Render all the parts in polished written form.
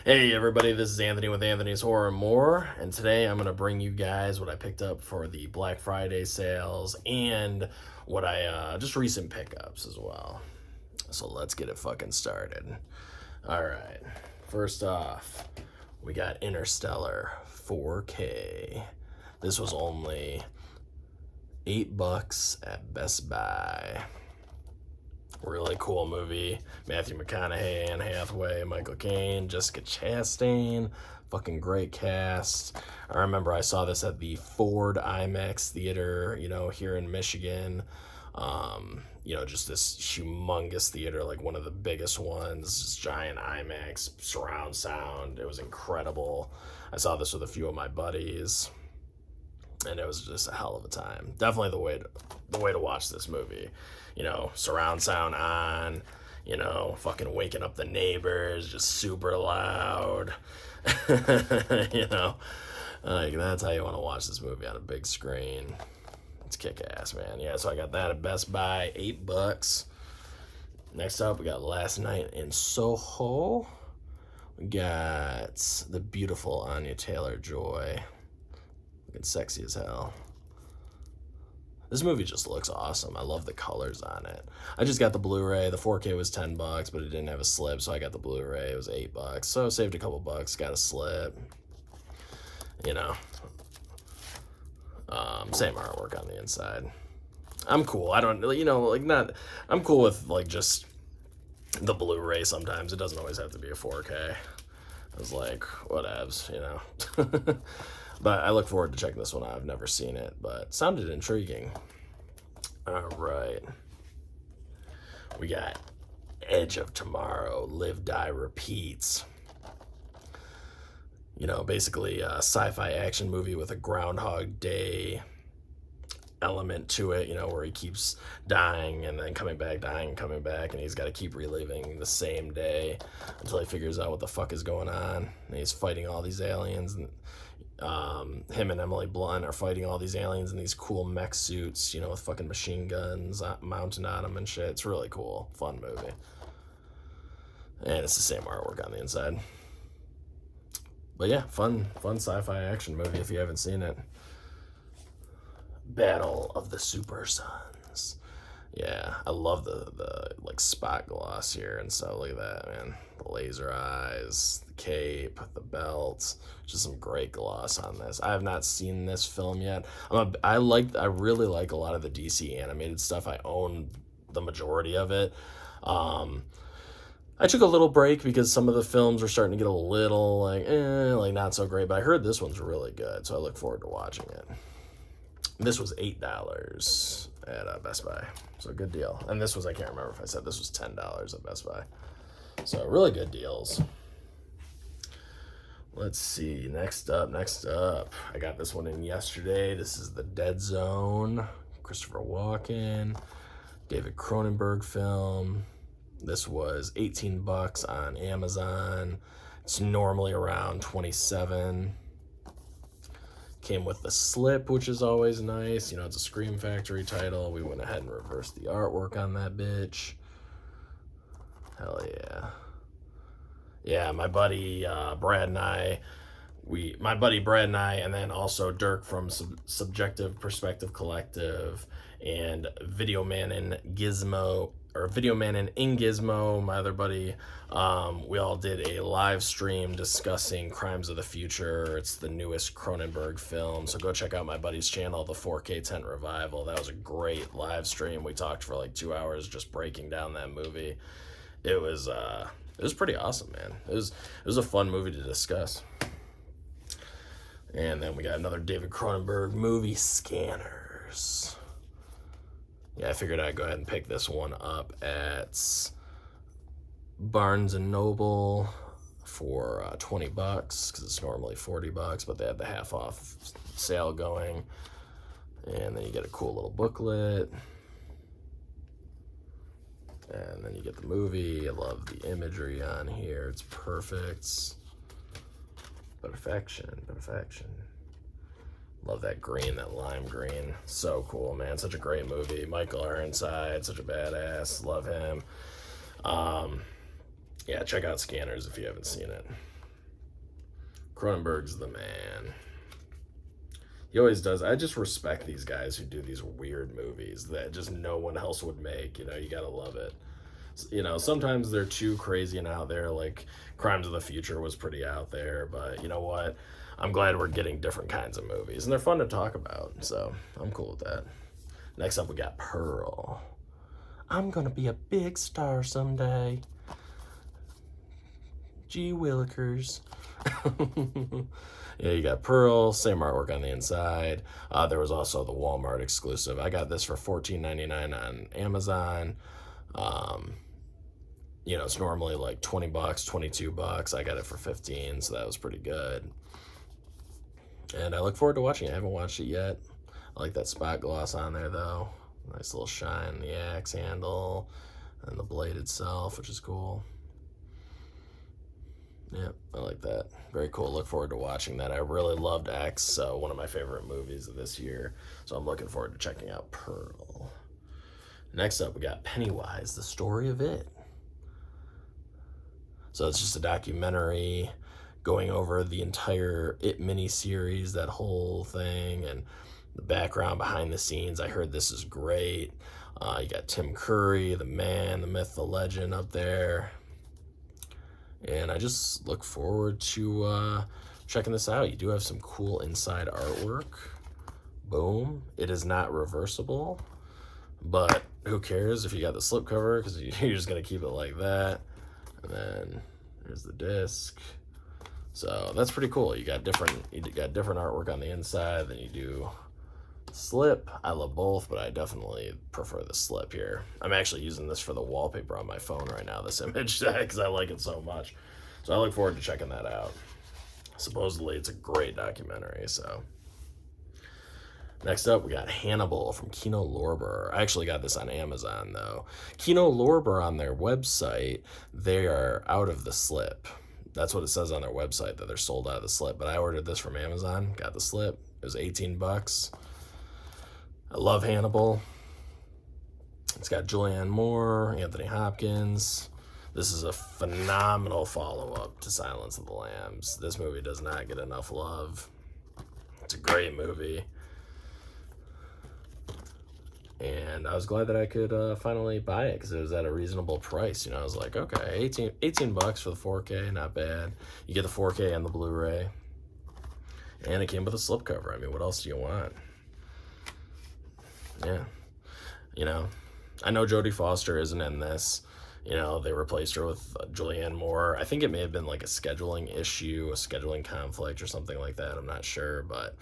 Hey everybody, this is Anthony with Anthony's Horror and More, and today I'm going to bring you guys what I picked up for the Black Friday sales and what I just recent pickups as well. So let's get it fucking started. Alright, first off, we got Interstellar 4K. This was only $8 at Best Buy. Really cool movie. Matthew McConaughey, Anne Hathaway, Michael Caine, Jessica Chastain. Fucking great cast. I remember I saw this at the Ford IMAX theater, here in Michigan. Just this humongous theater, like one of the biggest ones, just giant IMAX, surround sound. It was incredible. I saw this with a few of my buddies, and it was just a hell of a time. Definitely the way to watch this movie. Surround sound on, fucking waking up the neighbors, just super loud. Like that's how you want to watch this movie on a big screen. It's kick ass, man. Yeah, so I got that at Best Buy, $8. Next up, we got Last Night in Soho. We got the beautiful Anya Taylor-Joy. Looking sexy as hell. This movie just looks awesome. I love the colors on it. I just got the Blu-ray. The 4K was $10, but it didn't have a slip, so I got the Blu-ray. It was $8, so I saved a couple bucks. Got a slip. Same artwork on the inside. I'm cool. I don't, I'm cool with just the Blu-ray sometimes. It doesn't always have to be a 4K. I was like, whatevs, But I look forward to checking this one out. I've never seen it, but sounded intriguing. All right. We got Edge of Tomorrow, Live, Die, Repeats. Basically a sci-fi action movie with a Groundhog Day element to it, where he keeps dying and then coming back, dying and coming back, and he's got to keep reliving the same day until he figures out what the fuck is going on. And he's fighting all these aliens, and him and Emily Blunt are fighting all these aliens in these cool mech suits, with fucking machine guns mounted on them and shit. It's really cool. Fun movie. And it's the same artwork on the inside. But yeah, fun sci-fi action movie if you haven't seen it. Battle of the Super Sons. Yeah, I love the spot gloss here and stuff. Look at that, man. The laser eyes, the cape, the belt. Just some great gloss on this. I have not seen this film yet. I really like a lot of the DC animated stuff. I own the majority of it. I took a little break because some of the films were starting to get a little not so great, but I heard this one's really good, so I look forward to watching it. This was $8 at Best Buy, so good deal. And this was, I can't remember if I said this was $10 at Best Buy. So really good deals. Let's see, next up. I got this one in yesterday. This is The Dead Zone, Christopher Walken, David Cronenberg film. This was $18 on Amazon. It's normally around $27. Came with the slip, which is always nice. It's a Scream Factory title. We went ahead and reversed the artwork on that bitch. Hell yeah. Yeah, my buddy Brad and I, and then also Dirk from Subjective Perspective Collective and Video Man in Gizmo, my other buddy, we all did a live stream discussing Crimes of the Future. It's the newest Cronenberg film, so go check out my buddy's channel, the 4K Tent Revival. That was a great live stream. We talked for 2 hours just breaking down that movie. It was pretty awesome, man. It was a fun movie to discuss. And then we got another David Cronenberg movie, Scanners. Yeah, I figured I'd go ahead and pick this one up at Barnes & Noble for $20 because it's normally $40, but they had the half off sale going. And then you get a cool little booklet. And then you get the movie. I love the imagery on here. It's perfect. Perfection. Love that green, that lime green. So cool, man. Such a great movie. Michael Ironside, such a badass. Love him. Yeah, check out Scanners if you haven't seen it. Cronenberg's the man. He always does. I just respect these guys who do these weird movies that just no one else would make. You know, you gotta love it. You know, sometimes they're too crazy and out there. Like Crimes of the Future was pretty out there, but you know what? I'm glad we're getting different kinds of movies, and they're fun to talk about. So I'm cool with that. Next up, we got Pearl. I'm gonna be a big star someday. Gee Willikers. Yeah, you got Pearl, same artwork on the inside. There was also the Walmart exclusive. I got this for $14.99 on Amazon. You know, it's normally like $20, $22. I got it for 15, so that was pretty good. And I look forward to watching it. I haven't watched it yet. I like that spot gloss on there, though. Nice little shine, the axe handle, and the blade itself, which is cool. Yeah, I like that. Very cool. Look forward to watching that. I really loved X, so one of my favorite movies of this year. So I'm looking forward to checking out Pearl. Next up, we got Pennywise, the story of it. So it's just a documentary going over the entire It miniseries, that whole thing, and the background behind the scenes. I heard this is great. You got Tim Curry, the man, the myth, the legend up there. And I just look forward to checking this out. You do have some cool inside artwork. Boom. It is not reversible, but who cares if you got the slipcover, because you're just going to keep it like that. And then there's the disc. So that's pretty cool. You got different artwork on the inside than you do slip. I love both, but I definitely prefer the slip here. I'm actually using this for the wallpaper on my phone right now, this image, because I like it so much. So I look forward to checking that out. Supposedly it's a great documentary. So next up, we got Hannibal from Kino Lorber. I actually got this on Amazon, though. Kino Lorber, on their website, they are out of the slip. That's what it says on their website, that they're sold out of the slip. But I ordered this from Amazon, got the slip. It was $18. I love Hannibal. It's got Julianne Moore, Anthony Hopkins. This is a phenomenal follow-up to Silence of the Lambs. This movie does not get enough love. It's a great movie. And I was glad that I could finally buy it, because it was at a reasonable price. You know, I was like, okay, $18 for the 4K, not bad. You get the 4K and the Blu-ray. And it came with a slipcover. I mean, what else do you want? Yeah. You know, I know Jodie Foster isn't in this. You know, they replaced her with Julianne Moore. I think it may have been like a scheduling issue, a scheduling conflict or something like that. I'm not sure, but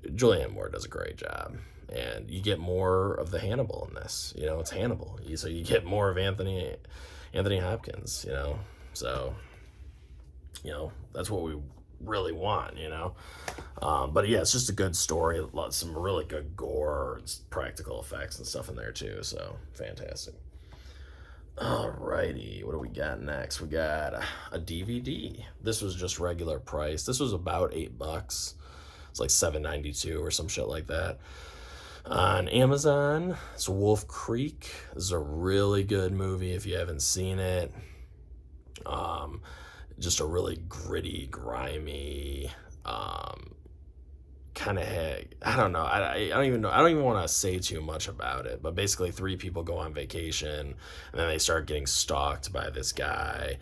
Julianne Moore does a great job. And you get more of the Hannibal in this. You know, it's Hannibal. So you get more of Anthony Hopkins, you know. So, you know, that's what we really want, you know. But yeah, it's just a good story. Some really good gore, practical effects and stuff in there too. So fantastic. Alrighty, what do we got next? We got a DVD. This was just regular price. This was about $8. It's like $7.92 or some shit like that. On Amazon, it's Wolf Creek. This is a really good movie if you haven't seen it. Just a really gritty, grimy, kind of, I don't know. I don't even know. I don't even want to say too much about it, but basically 3 people go on vacation and then they start getting stalked by this guy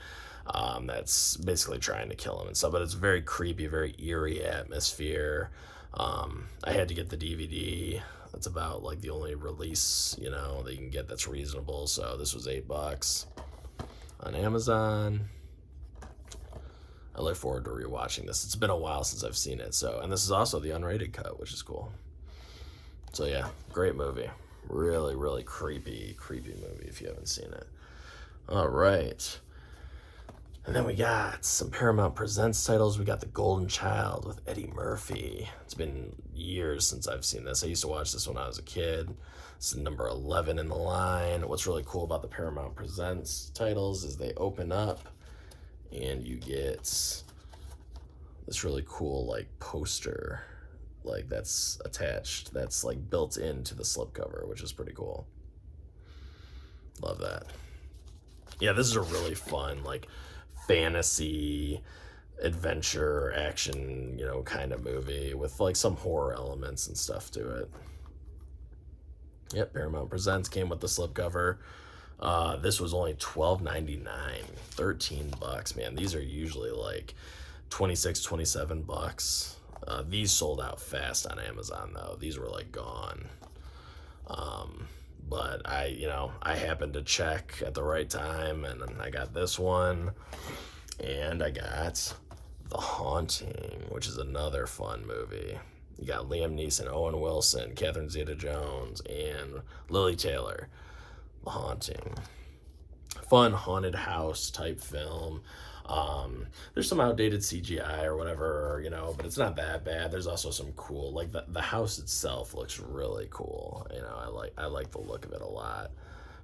that's basically trying to kill him and stuff. But it's very creepy, very eerie atmosphere. I had to get the DVD. That's about like the only release, you know, that you can get that's reasonable. So this was $8 on Amazon. I look forward to rewatching this. It's been a while since I've seen it. So, and this is also the unrated cut, which is cool. So yeah, great movie. Really, really creepy movie if you haven't seen it. All right. And then we got some Paramount Presents titles. We got The Golden Child with Eddie Murphy. It's been years since I've seen this. I used to watch this when I was a kid. This is number 11 in the line. What's really cool about the Paramount Presents titles is they open up and you get this really cool like poster like that's attached, that's like built into the slipcover, which is pretty cool. Love that. Yeah, this is a really fun like fantasy adventure action, kind of movie with like some horror elements and stuff to it. Yep, Paramount Presents came with the slipcover. This was only $12.99, $13, man. These are usually like 26, 27 bucks. These sold out fast on Amazon though. These were like gone. But I happened to check at the right time, and I got this one, and I got The Haunting, which is another fun movie. You got Liam Neeson, Owen Wilson, Catherine Zeta-Jones, and Lily Taylor. The Haunting. Fun haunted house type film. There's some outdated CGI or whatever, but it's not that bad. There's also some cool, like the house itself looks really cool. I like the look of it a lot.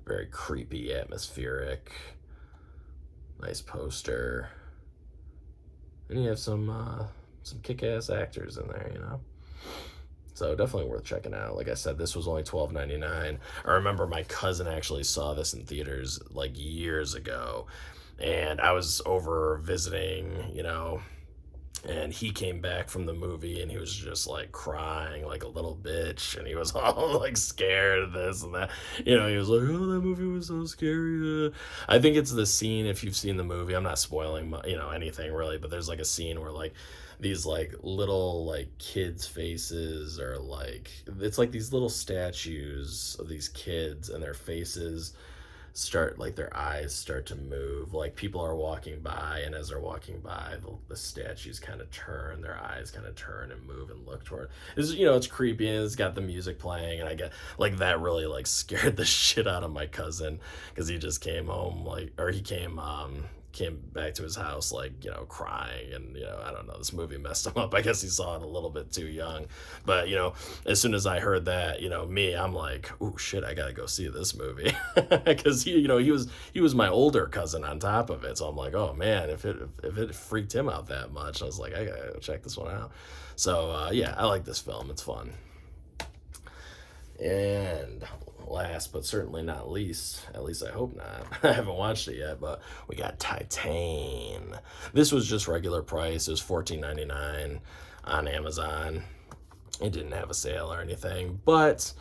Very creepy, atmospheric. Nice poster. And you have some kick-ass actors in there, So definitely worth checking out. Like I said, this was only $12.99. I remember my cousin actually saw this in theaters like years ago. And I was over visiting, and he came back from the movie and he was just like crying like a little bitch, and he was all like scared of this and that. He was like, oh, that movie was so scary. I think it's the scene, if you've seen the movie, I'm not spoiling, anything really, but there's like a scene where like these like little like kids' faces are like, it's like these little statues of these kids, and their faces start, like their eyes start to move, like people are walking by, and as they're walking by, the statues kind of turn, their eyes kind of turn and move and look toward it's creepy, and it's got the music playing, and I get like that really like scared the shit out of my cousin, because he just came home he came back to his house like crying, and I don't know, this movie messed him up. I guess he saw it a little bit too young, but as soon as I heard that, I'm like, oh shit, I gotta go see this movie, because he was my older cousin on top of it, so I'm like, oh man, if it freaked him out that much, I was like, I gotta check this one out. So yeah, I like this film, it's fun. And last but certainly not least, at least I hope not, I haven't watched it yet, but we got Titan. This was just regular price. It was $14.99 on Amazon. It didn't have a sale or anything, but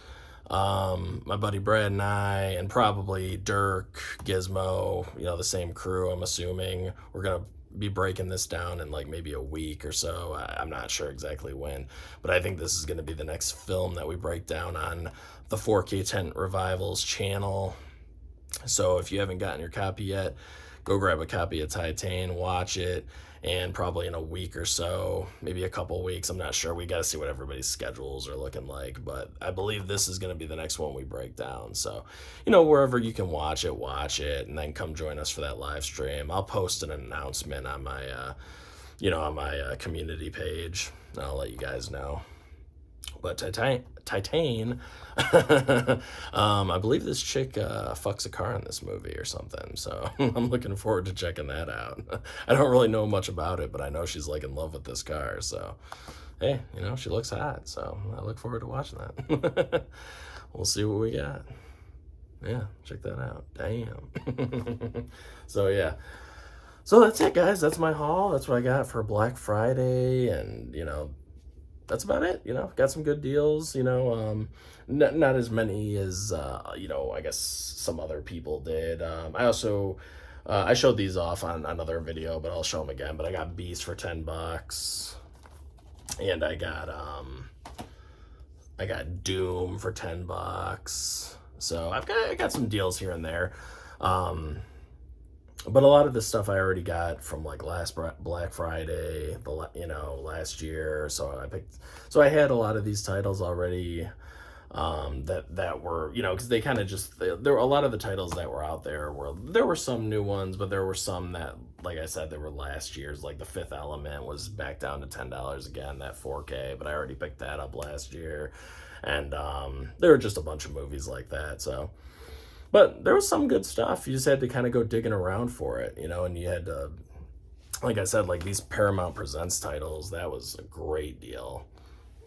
my buddy Brad and I, and probably Dirk, Gizmo, the same crew, I'm assuming, we're gonna be breaking this down in like maybe a week or so. I'm not sure exactly when, but I think this is going to be the next film that we break down on the 4K Tent Revivals channel. So if you haven't gotten your copy yet, go grab a copy of Titan, watch it, and probably in a week or so, maybe a couple weeks, I'm not sure, we got to see what everybody's schedules are looking like, but I believe this is going to be the next one we break down. So wherever you can watch it, and then come join us for that live stream. I'll post an announcement on my community page, and I'll let you guys know. But Titan, I believe this chick fucks a car in this movie or something, so I'm looking forward to checking that out. I don't really know much about it, but I know she's like in love with this car, so hey, she looks hot, so I look forward to watching that. We'll see what we got. Yeah, check that out. Damn. So yeah, so that's it, guys. That's my haul. That's what I got for Black Friday, and that's about it. Got some good deals, not as many as, I guess some other people did. I also, I showed these off on another video, but I'll show them again. But I got Beast for $10, and I got Doom for $10. So I got some deals here and there. But a lot of this stuff I already got from like last Black Friday, last year. So I had a lot of these titles already, that were, because they kind of just, there were a lot of the titles that were out there there were some new ones, but there were some that, like I said, they were last year's. Like The Fifth Element was back down to $10 again, that 4K, but I already picked that up last year. And there were just a bunch of movies like that, so. But there was some good stuff. You just had to kind of go digging around for it, and you had to, like I said, like these Paramount Presents titles, that was a great deal.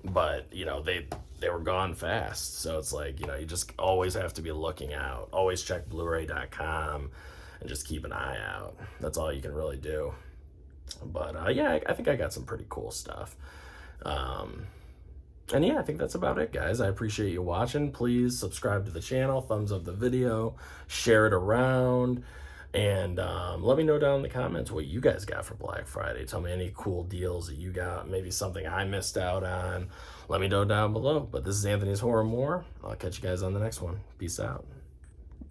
But, they were gone fast. So it's like, you just always have to be looking out. Always check Blu-ray.com and just keep an eye out. That's all you can really do. But yeah, I think I got some pretty cool stuff. And yeah, I think that's about it, guys. I appreciate you watching. Please subscribe to the channel, thumbs up the video, share it around, and let me know down in the comments what you guys got for Black Friday. Tell me any cool deals that you got, maybe something I missed out on. Let me know down below. But this is Anthony's Horror More. I'll catch you guys on the next one. Peace out.